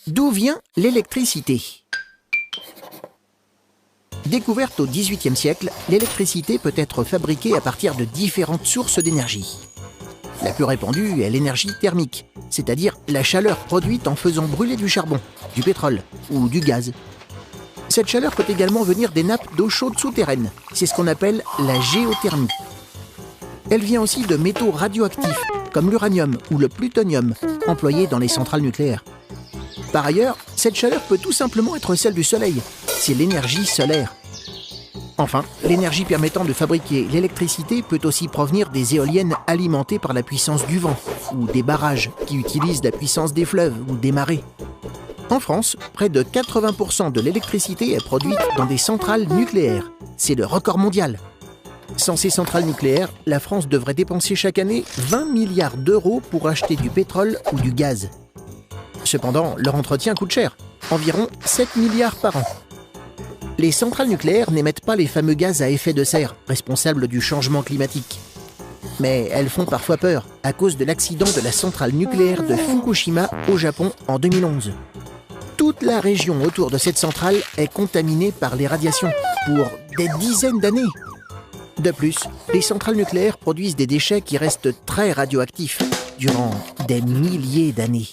D'où vient l'électricité? Découverte au XVIIIe siècle, l'électricité peut être fabriquée à partir de différentes sources d'énergie. La plus répandue est l'énergie thermique, c'est-à-dire la chaleur produite en faisant brûler du charbon, du pétrole ou du gaz. Cette chaleur peut également venir des nappes d'eau chaude souterraines, c'est ce qu'on appelle la géothermie. Elle vient aussi de métaux radioactifs, comme l'uranium ou le plutonium, employés dans les centrales nucléaires. Par ailleurs, cette chaleur peut tout simplement être celle du soleil, c'est l'énergie solaire. Enfin, l'énergie permettant de fabriquer l'électricité peut aussi provenir des éoliennes alimentées par la puissance du vent, ou des barrages qui utilisent la puissance des fleuves ou des marées. En France, près de 80% de l'électricité est produite dans des centrales nucléaires. C'est le record mondial. Sans ces centrales nucléaires, la France devrait dépenser chaque année 20 milliards d'euros pour acheter du pétrole ou du gaz. Cependant, leur entretien coûte cher, environ 7 milliards par an. Les centrales nucléaires n'émettent pas les fameux gaz à effet de serre, responsables du changement climatique. Mais elles font parfois peur, à cause de l'accident de la centrale nucléaire de Fukushima au Japon en 2011. Toute la région autour de cette centrale est contaminée par les radiations, pour des dizaines d'années. De plus, les centrales nucléaires produisent des déchets qui restent très radioactifs, durant des milliers d'années.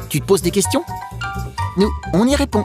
Tu te poses des questions? Nous, on y répond.